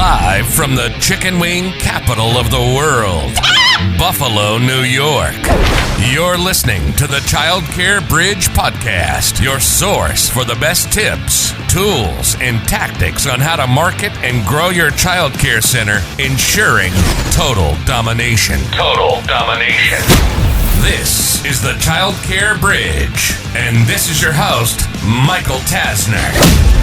Live from the chicken wing capital of the world, Buffalo, New York. You're listening to the Childcare Bridge podcast, your source for the best tips, tools, and tactics on how to market and grow your childcare center, ensuring total domination. Total domination. This is the Childcare Bridge, and this is your host, Michael Tasner.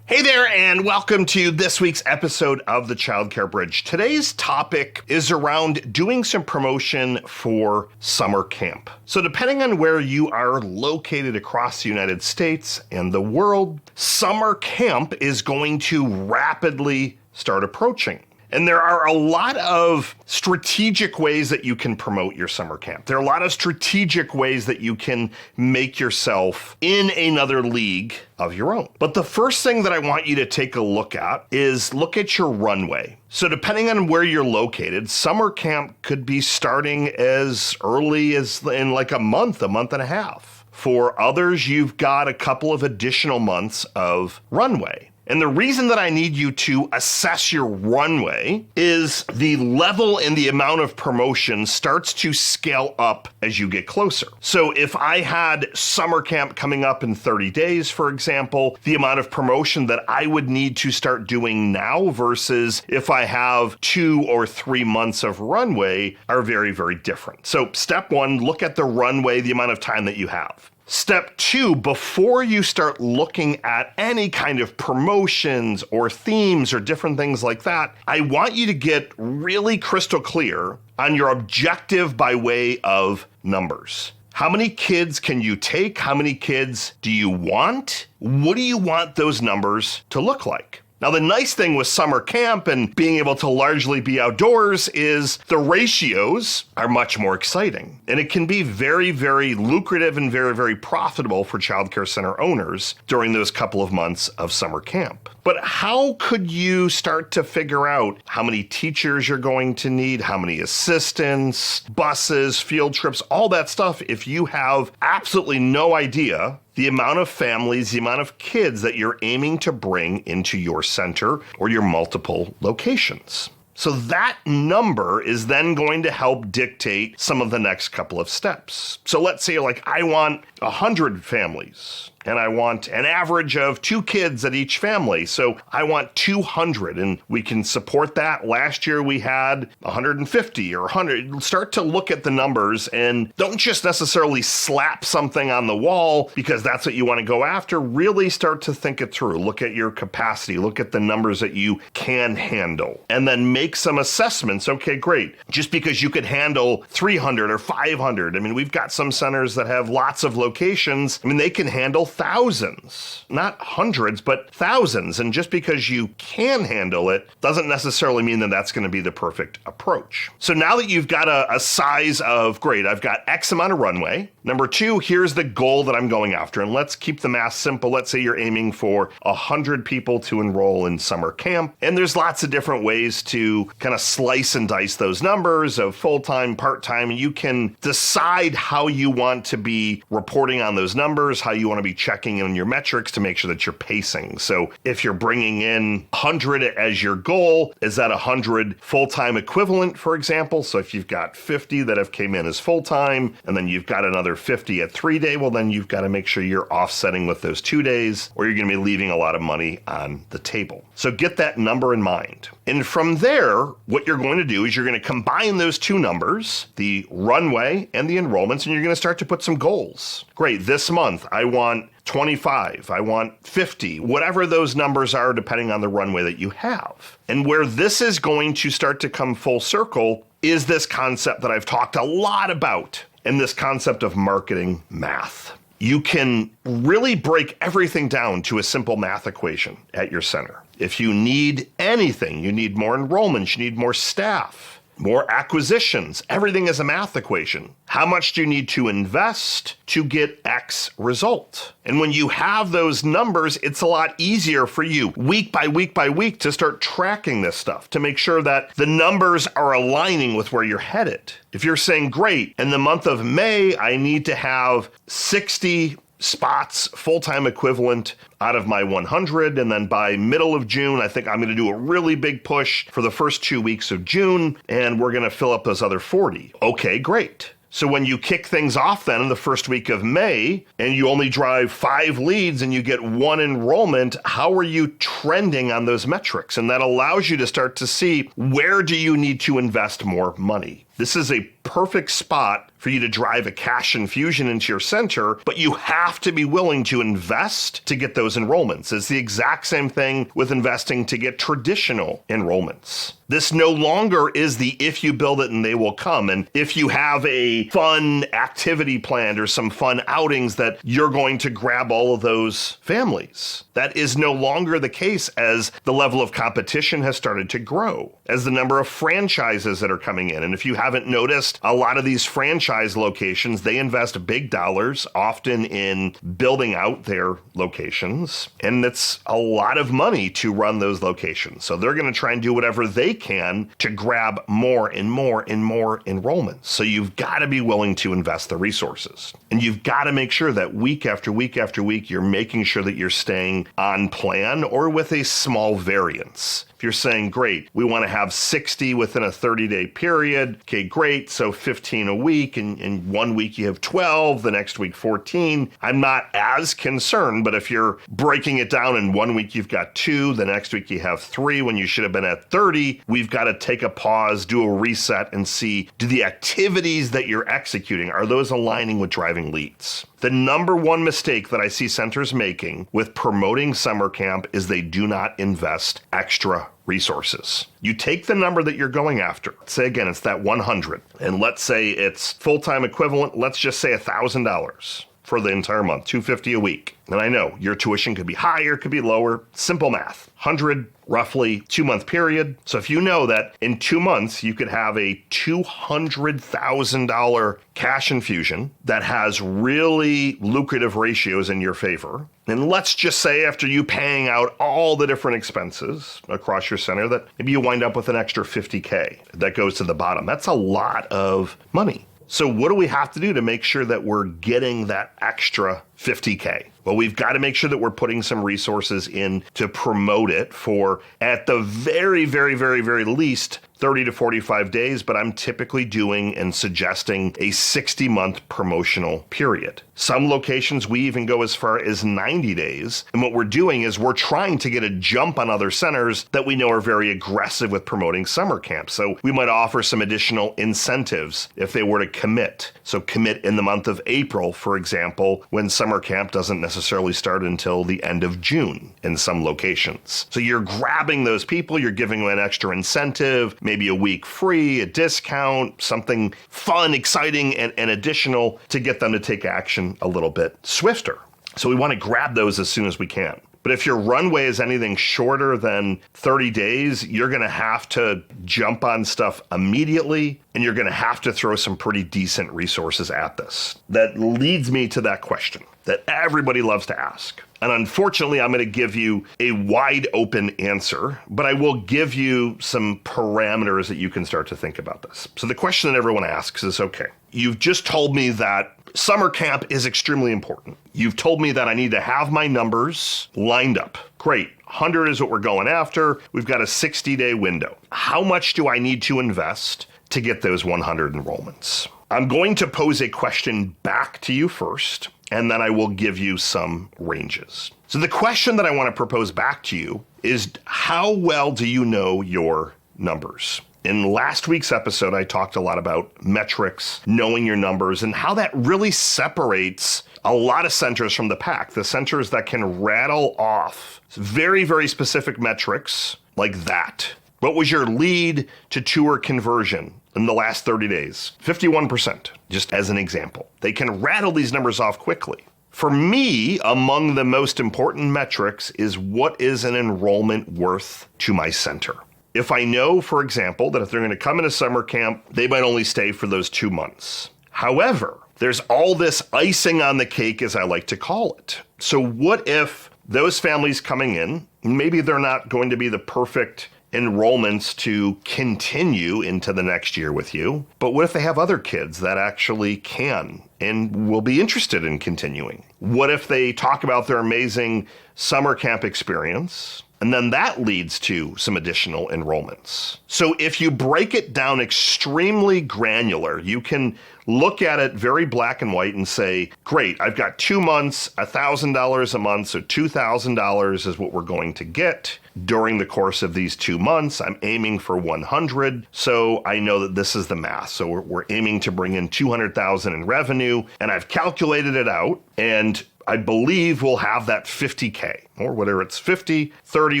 Hey there, and welcome to this week's episode of the Childcare Bridge. Today's topic is around doing some promotion for summer camp. So depending on where you are located across the United States and the world, summer camp is going to rapidly start approaching. And there are a lot of strategic ways that you can promote your summer camp. There are a lot of strategic ways that you can make yourself in another league of your own. But the first thing that I want you to take a look at is look at your runway. So depending on where you're located, summer camp could be starting as early as in like a month and a half. For others, you've got a couple of additional months of runway. And the reason that I need you to assess your runway is the level and the amount of promotion starts to scale up as you get closer. So if I had summer camp coming up in 30 days, for example, the amount of promotion that I would need to start doing now versus if I have 2 or 3 months of runway are very, very different. So step one, look at the runway, the amount of time that you have. Step two, before you start looking at any kind of promotions or themes or different things like that, I want you to get really crystal clear on your objective by way of numbers. How many kids can you take? How many kids do you want? What do you want those numbers to look like? Now, the nice thing with summer camp and being able to largely be outdoors is the ratios are much more exciting. And it can be very, very lucrative and very, very profitable for childcare center owners during those couple of months of summer camp. But how could you start to figure out how many teachers you're going to need, how many assistants, buses, field trips, all that stuff, if you have absolutely no idea the amount of families, the amount of kids that you're aiming to bring into your center or your multiple locations? So that number is then going to help dictate some of the next couple of steps. So let's say I want 100 families. And I want an average of 2 kids at each family. So I want 200, and we can support that. Last year we had 150 or 100. Start to look at the numbers and don't just necessarily slap something on the wall because that's what you want to go after. Really start to think it through. Look at your capacity. Look at the numbers that you can handle. And then make some assessments. Okay, great. Just because you could handle 300 or 500. I mean, we've got some centers that have lots of locations. I mean, they can handle thousands, not hundreds, but thousands. And just because you can handle it doesn't necessarily mean that that's going to be the perfect approach. So now that you've got a size of, great, I've got X amount of runway. Number 2, here's the goal that I'm going after. And let's keep the math simple. Let's say you're aiming for 100 people to enroll in summer camp. And there's lots of different ways to kind of slice and dice those numbers of full-time, part-time. And you can decide how you want to be reporting on those numbers, how you want to be checking in your metrics to make sure that you're pacing. So if you're bringing in 100 as your goal, is that 100 full-time equivalent, for example? So if you've got 50 that have came in as full-time, and then you've got another 50 at 3-day, well, then you've got to make sure you're offsetting with those 2 days, or you're going to be leaving a lot of money on the table. So get that number in mind. And from there, what you're going to do is you're going to combine those 2 numbers, the runway and the enrollments, and you're going to start to put some goals. Great, this month I want 25, I want 50, whatever those numbers are depending on the runway that you have. And where this is going to start to come full circle is this concept that I've talked a lot about, and this concept of marketing math. You can really break everything down to a simple math equation at your center. If you need anything, you need more enrollments, you need more staff, More acquisitions. Everything is a math equation. How much do you need to invest to get X result? And when you have those numbers, it's a lot easier for you week by week by week to start tracking this stuff to make sure that the numbers are aligning with where you're headed. If you're saying, great, in the month of May, I need to have 60 spots, full-time equivalent out of my 100. And then by middle of June, I think I'm going to do a really big push for the first 2 weeks of June, and we're going to fill up those other 40. Okay, great. So when you kick things off then in the first week of May and you only drive 5 leads and you get 1 enrollment, how are you trending on those metrics? And that allows you to start to see, where do you need to invest more money? This is a perfect spot for you to drive a cash infusion into your center, but you have to be willing to invest to get those enrollments. It's the exact same thing with investing to get traditional enrollments. This no longer is the if you build it and they will come. And if you have a fun activity planned or some fun outings that you're going to grab all of those families. That is no longer the case as the level of competition has started to grow, as the number of franchises that are coming in. And if you haven't noticed, a lot of these franchise locations, they invest big dollars, often in building out their locations. And it's a lot of money to run those locations. So they're going to try and do whatever they can to grab more and more and more enrollments. So you've got to be willing to invest the resources. And you've got to make sure that week after week after week, you're making sure that you're staying on plan or with a small variance. If you're saying, great, we want to have 60 within a 30-day period, okay, great, so 15 a week, and in 1 week you have 12, the next week 14. I'm not as concerned, but if you're breaking it down in 1 week you've got 2, the next week you have 3 when you should have been at 30, we've got to take a pause, do a reset, and see, do the activities that you're executing, are those aligning with driving leads? The number one mistake that I see centers making with promoting summer camp is they do not invest extra resources. You take the number that you're going after. Say again, it's that 100. And let's say it's full-time equivalent. Let's just say $1,000 for the entire month, $250 a week. And I know your tuition could be higher, could be lower. Simple math. 100, roughly 2-month period. So if you know that in 2 months, you could have a $200,000 cash infusion that has really lucrative ratios in your favor. And let's just say after you paying out all the different expenses across your center that maybe you wind up with an extra $50K that goes to the bottom. That's a lot of money. So what do we have to do to make sure that we're getting that extra $50K? Well, we've got to make sure that we're putting some resources in to promote it for, at the very, very, very, very least, 30 to 45 days, but I'm typically doing and suggesting a 60-month promotional period. Some locations, we even go as far as 90 days. And what we're doing is we're trying to get a jump on other centers that we know are very aggressive with promoting summer camp. So we might offer some additional incentives if they were to commit. So commit in the month of April, for example, when summer camp doesn't necessarily start until the end of June in some locations. So you're grabbing those people, you're giving them an extra incentive, maybe a week free, a discount, something fun, exciting, and additional to get them to take action a little bit swifter. So we want to grab those as soon as we can. But if your runway is anything shorter than 30 days, you're going to have to jump on stuff immediately, and you're going to have to throw some pretty decent resources at this. That leads me to that question that everybody loves to ask. And unfortunately, I'm going to give you a wide open answer, but I will give you some parameters that you can start to think about this. So the question that everyone asks is, okay, you've just told me that summer camp is extremely important. You've told me that I need to have my numbers lined up. Great. 100 is what we're going after. We've got a 60-day window. How much do I need to invest to get those 100 enrollments? I'm going to pose a question back to you first, and then I will give you some ranges. So the question that I want to propose back to you is, how well do you know your numbers? In last week's episode, I talked a lot about metrics, knowing your numbers, and how that really separates a lot of centers from the pack. The centers that can rattle off very, very specific metrics like that. What was your lead to tour conversion in the last 30 days? 51%, just as an example. They can rattle these numbers off quickly. For me, among the most important metrics is, what is an enrollment worth to my center? if I know, for example, that if they're going to come into summer camp, they might only stay for those 2 months. However, there's all this icing on the cake, as I like to call it. So what if those families coming in, maybe they're not going to be the perfect enrollments to continue into the next year with you, but what if they have other kids that actually can and will be interested in continuing? What if they talk about their amazing summer camp experience, and then that leads to some additional enrollments? So if you break it down extremely granular, you can look at it very black and white and say, great, I've got 2 months, $1,000 a month, so $2,000 is what we're going to get during the course of these 2 months. I'm aiming for 100, so I know that this is the math. So we're aiming to bring in 200,000 in revenue, and I've calculated it out, and I believe we'll have that 50K, or whether it's 50, 30,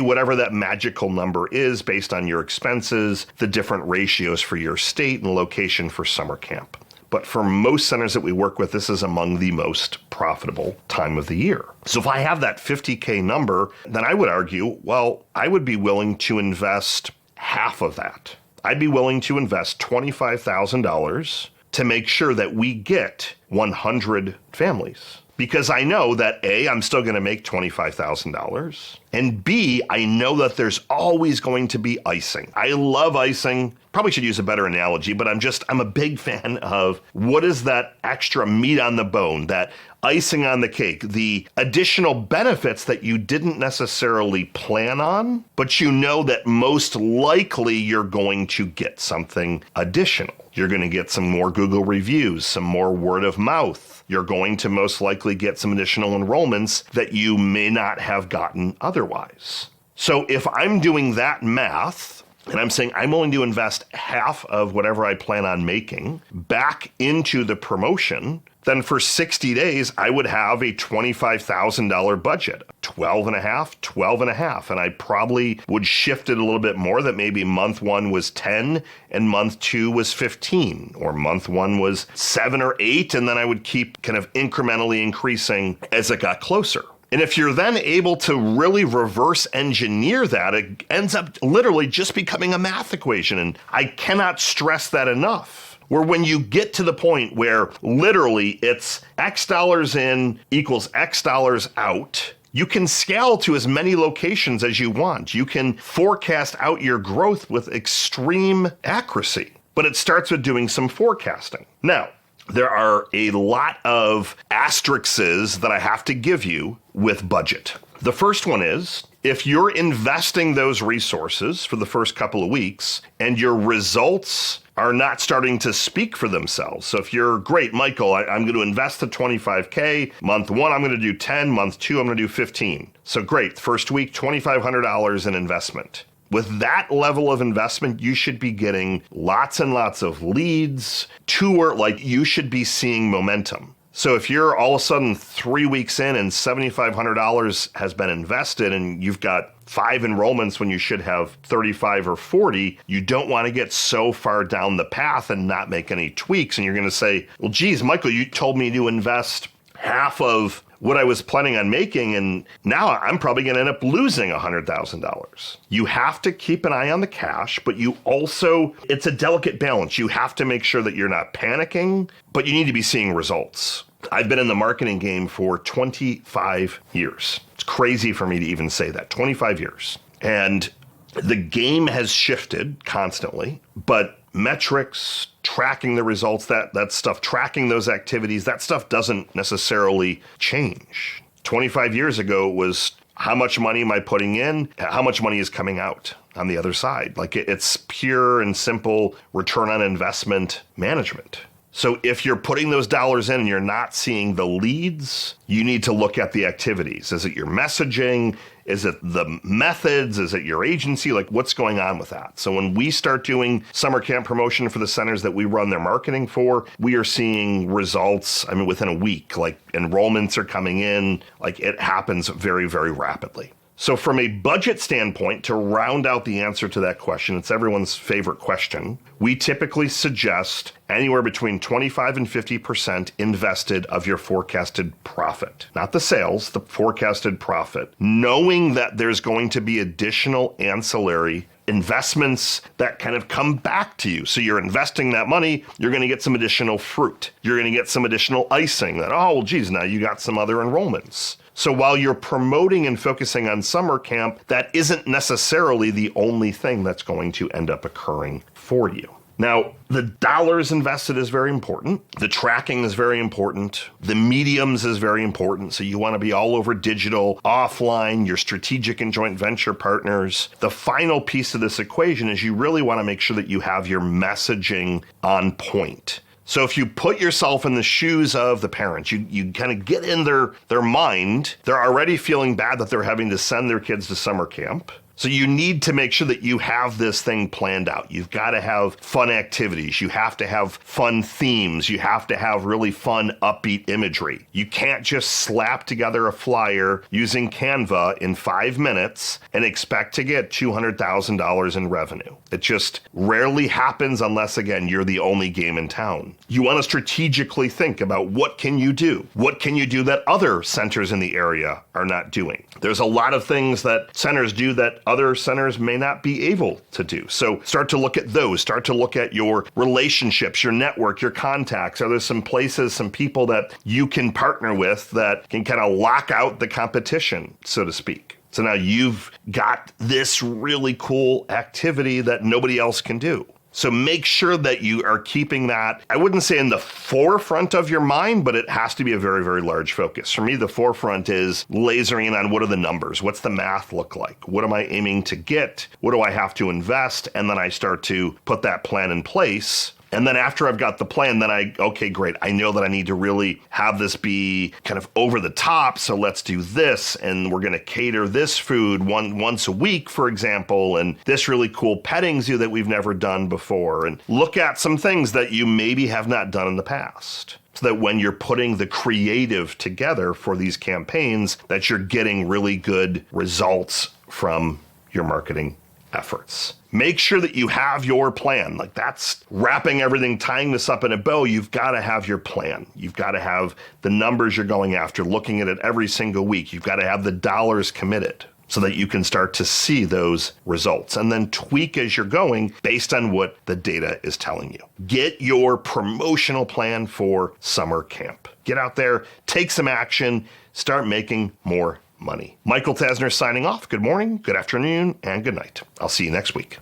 whatever that magical number is based on your expenses, the different ratios for your state and location for summer camp. But for most centers that we work with, this is among the most profitable time of the year. So if I have that 50K number, then I would argue, well, I would be willing to invest half of that. I'd be willing to invest $25,000 to make sure that we get 100 families. Because I know that A, I'm still going to make $25,000, and B, I know that there's always going to be icing. I love icing. Probably should use a better analogy, but I'm a big fan of what is that extra meat on the bone, that icing on the cake, the additional benefits that you didn't necessarily plan on, but you know that most likely you're going to get something additional. You're going to get some more Google reviews, some more word of mouth. You're going to most likely get some additional enrollments that you may not have gotten otherwise. So if I'm doing that math, and I'm saying I'm willing to invest half of whatever I plan on making back into the promotion, then for 60 days, I would have a $25,000 budget, 12 and a half. And I probably would shift it a little bit more, that maybe month 1 was 10 and month 2 was 15, or month 1 was 7 or 8. And then I would keep kind of incrementally increasing as it got closer. And if you're then able to really reverse engineer that, it ends up literally just becoming a math equation. And I cannot stress that enough. Where when you get to the point where literally it's X dollars in equals X dollars out, you can scale to as many locations as you want. You can forecast out your growth with extreme accuracy. But it starts with doing some forecasting. Now, there are a lot of asterisks that I have to give you with budget. The first one is, if you're investing those resources for the first couple of weeks and your results are not starting to speak for themselves. So if you're, great, Michael, I'm going to invest the 25K. Month 1, I'm going to do 10. Month 2, I'm going to do 15. So great, first week, $2,500 in investment. With that level of investment, you should be getting lots and lots of leads, you should be seeing momentum. So if you're all of a sudden 3 weeks in and $7,500 has been invested and you've got 5 enrollments when you should have 35 or 40, you don't want to get so far down the path and not make any tweaks. And you're going to say, well, geez, Michael, you told me to invest half of what I was planning on making, and now I'm probably going to end up losing $100,000. You have to keep an eye on the cash, but you also, it's a delicate balance. You have to make sure that you're not panicking, but you need to be seeing results. I've been in the marketing game for 25 years. It's crazy for me to even say that, 25 years. And the game has shifted constantly, but metrics, tracking the results, that stuff, tracking those activities, that stuff doesn't necessarily change. 25 years ago, it was how much money am I putting in? How much money is coming out on the other side? Like it's pure and simple return on investment management. So if you're putting those dollars in and you're not seeing the leads, you need to look at the activities. Is it your messaging? Is it the methods? Is it your agency? Like what's going on with that? So when we start doing summer camp promotion for the centers that we run their marketing for, we are seeing results, within a week. Like enrollments are coming in, like it happens very, very rapidly. So from a budget standpoint, to round out the answer to that question, it's everyone's favorite question, we typically suggest anywhere between 25 and 50% invested of your forecasted profit. Not the sales, the forecasted profit. Knowing that there's going to be additional ancillary investments that kind of come back to you. So you're investing that money, you're going to get some additional fruit. You're going to get some additional icing that, oh, well, geez, now you got some other enrollments. So while you're promoting and focusing on summer camp, that isn't necessarily the only thing that's going to end up occurring for you. Now, the dollars invested is very important. The tracking is very important. The mediums is very important. So you want to be all over digital, offline, your strategic and joint venture partners. The final piece of this equation is you really want to make sure that you have your messaging on point. So if you put yourself in the shoes of the parents, you kind of get in their mind, they're already feeling bad that they're having to send their kids to summer camp. So you need to make sure that you have this thing planned out. You've got to have fun activities. You have to have fun themes. You have to have really fun, upbeat imagery. You can't just slap together a flyer using Canva in 5 minutes and expect to get $200,000 in revenue. It just rarely happens unless, again, you're the only game in town. You want to strategically think about what can you do? What can you do that other centers in the area are not doing? There's a lot of things that centers do that other centers may not be able to do. So start to look at those. Start to look at your relationships, your network, your contacts. Are there some places, some people that you can partner with that can kind of lock out the competition, so to speak? So now you've got this really cool activity that nobody else can do. So make sure that you are keeping that, I wouldn't say in the forefront of your mind, but it has to be a very, very large focus. For me, the forefront is lasering in on what are the numbers? What's the math look like? What am I aiming to get? What do I have to invest? And then I start to put that plan in place. And then after I've got the plan, then okay, great. I know that I need to really have this be kind of over the top. So let's do this. And we're going to cater this food once a week, for example, and this really cool petting zoo that we've never done before. And look at some things that you maybe have not done in the past. So that when you're putting the creative together for these campaigns, that you're getting really good results from your marketing efforts. Make sure that you have your plan. Like that's wrapping everything, tying this up in a bow. You've got to have your plan. You've got to have the numbers you're going after, looking at it every single week. You've got to have the dollars committed so that you can start to see those results and then tweak as you're going based on what the data is telling you. Get your promotional plan for summer camp. Get out there, take some action, start making more money. Michael Tasner signing off. Good morning, good afternoon, and good night. I'll see you next week.